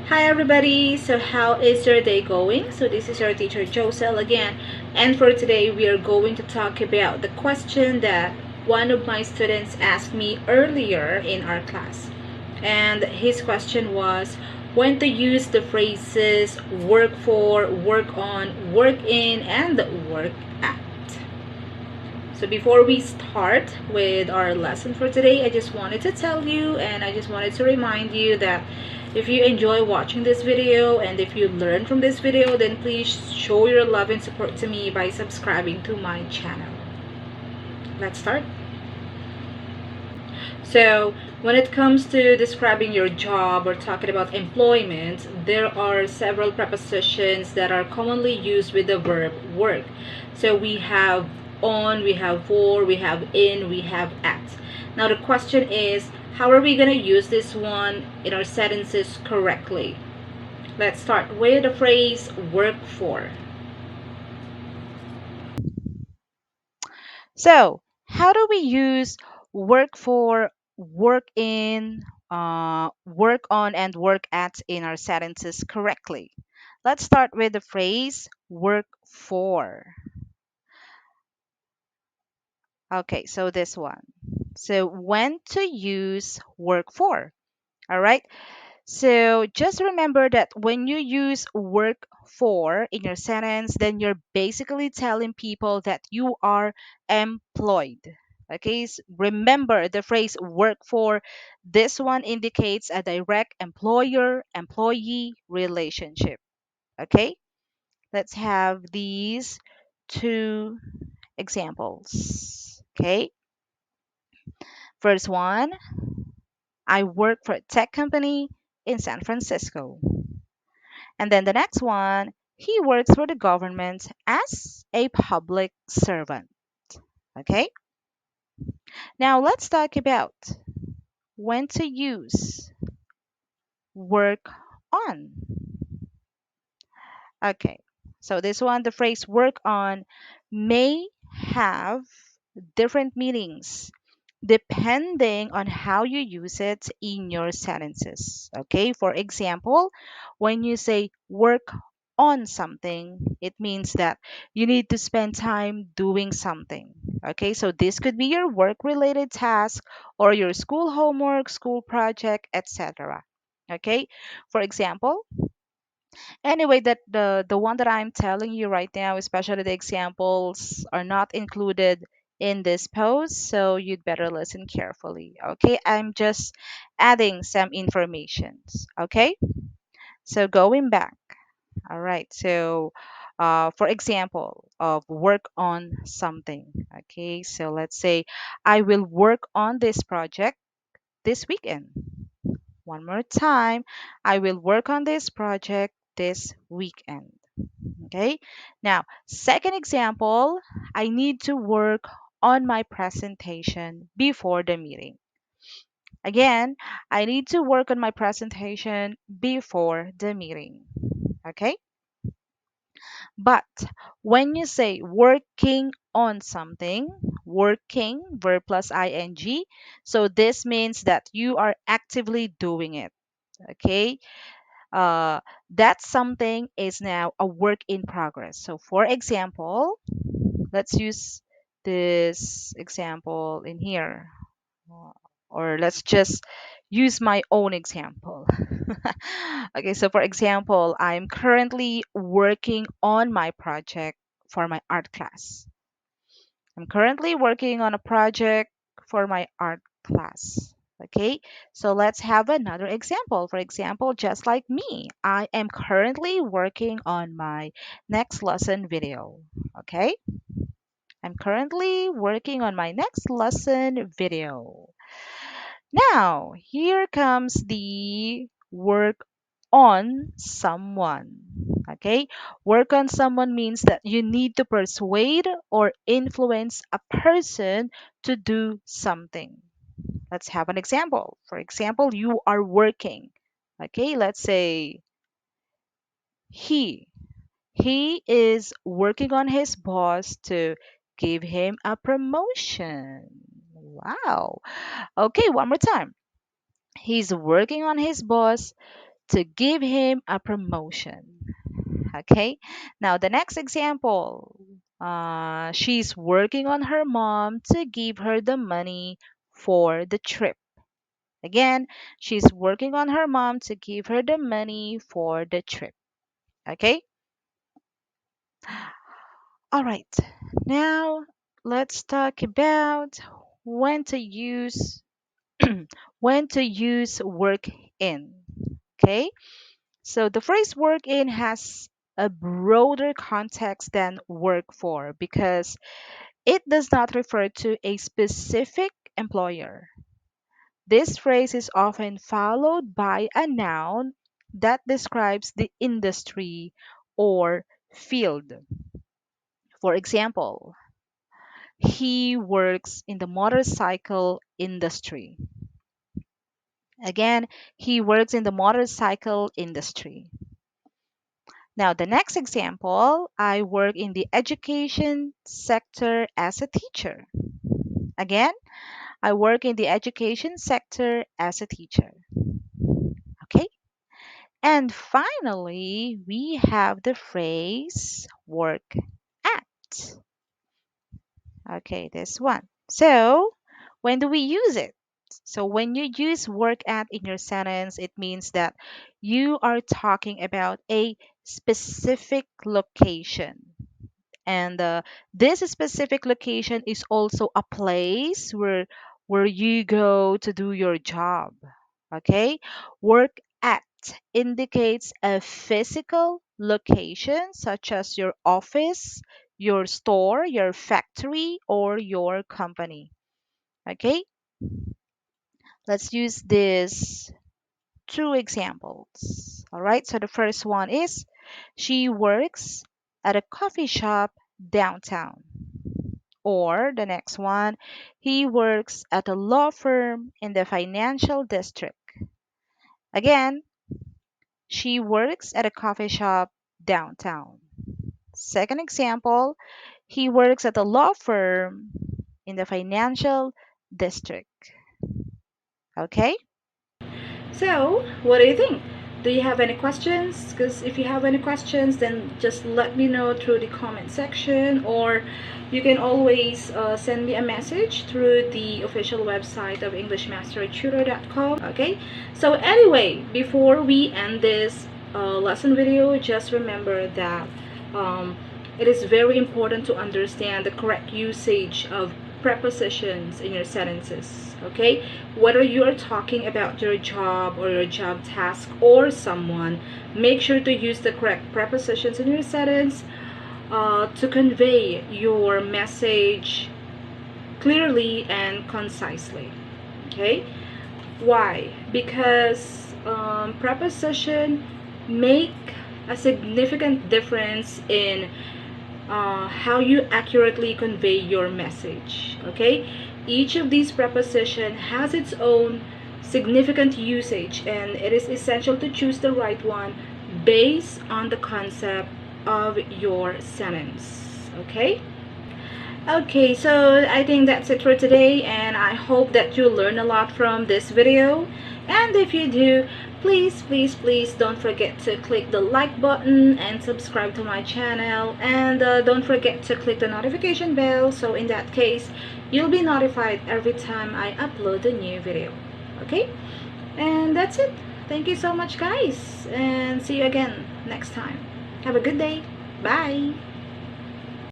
Hi everybody, so how is your day going? So this is your teacher Josel again, and for today we are going to talk about the question that one of my students asked me earlier in our class. And his question was when to use the phrases work for, work on, work in, and work at. So before we start with our lesson for today, I just wanted to tell you and I just wanted to remind you that if you enjoy watching this video and if you learn from this video, then please show your love and support to me by subscribing to my channel. Let's start. So when it comes to describing your job or talking about employment, there are several prepositions that are commonly used with the verb work. So we have on, we have for, we have in, we have at. Now the question is, how are we going to use this one in our sentences correctly? Let's start with the phrase work for. So, how do we use work for, work in, work on, and work at in our sentences correctly? Let's start with the phrase work for. Okay, so this one. So, when to use work for? All right. So just remember that when you use work for in your sentence, then you're basically telling people that you are employed. Okay, remember the phrase work for. This one indicates a direct employer employee relationship. Okay, let's have these two examples. Okay, first one, I work for a tech company in San Francisco. And then the next one, he works for the government as a public servant. Okay, now let's talk about when to use work on. Okay, so this one, the phrase work on may have different meanings depending on how you use it in your sentences. Okay, for example, when you say work on something, it means that you need to spend time doing something. Okay, so this could be your work related task or your school homework, school project, etc. Okay, for example, anyway, that the one that I'm telling you right now, especially the examples, are not included in this post, so you'd better listen carefully. Okay, I'm just adding some informations. Okay, so going back. All right, so for example, of work on something. Okay, so let's say I will work on this project this weekend. One more time, I will work on this project this weekend. Okay. Now, second example, I need to work on my presentation before the meeting. Again, I need to work on my presentation before the meeting. Okay. But when you say working on something, working, verb plus ing, so this means that you are actively doing it. Okay. Uh, that something is now a work in progress. So, for example, let's use this example in here. Uh, or let's just use my own example. Okay, so for example, I'm currently working on my project for my art class. I'm currently working on a project for my art class. Okay, so let's have another example. For example, just like me, I am currently working on my next lesson video. Okay, I'm currently working on my next lesson video. Now, here comes the work on someone. Okay, work on someone means that you need to persuade or influence a person to do something. Let's have an example. For example, you are working. Okay, let's say he he is working on his boss to give him a promotion. Wow. Okay, one more time. He's working on his boss to give him a promotion. Okay. Now, the next example, she's working on her mom to give her the money for the trip. Again, she's working on her mom to give her the money for the trip. Okay. All right. Now, let's talk about when to use when to use work in. Okay. So the phrase work in has a broader context than work for because it does not refer to a specific employer. This phrase is often followed by a noun that describes the industry or field. For example, he works in the motorcycle industry. Again, he works in the motorcycle industry. Now, the next example, I work in the education sector as a teacher. Again, I work in the education sector as a teacher. Okay. And finally, we have the phrase work at. Okay, this one. So, when do we use it? So, when you use work at in your sentence, it means that you are talking about a specific location. And this specific location is also a place where you go to do your job. Okay, work at indicates a physical location such as your office, your store, your factory, or your company. Okay, let's use these two examples. All right, so the first one is she works at a coffee shop downtown. Or the next one, he works at a law firm in the financial district. Again, she works at a coffee shop downtown. Second example, he works at a law firm in the financial district. Okay? So, what do you think? Do you have any questions? Because if you have any questions, then just let me know through the comment section, or you can always send me a message through the official website of EnglishMasterTutor.com. Okay? So, anyway, before we end this lesson video, just remember that um, it is very important to understand the correct usage of prepositions in your sentences. Okay, whether you are talking about your job or your job task or someone, make sure to use the correct prepositions in your sentence to convey your message clearly and concisely. Okay, why? Because preposition make a significant difference in how you accurately convey your message. Okay, each of these preposition has its own significant usage, and it is essential to choose the right one based on the concept of your sentence. Okay. Okay, so I think that's it for today, and I hope that you learn a lot from this video. And if you do, please don't forget to click the like button and subscribe to my channel, and don't forget to click the notification bell, so in that case you'll be notified every time I upload a new video. Okay, and that's it. Thank you so much, guys, and see you again next time. Have a good day. Bye.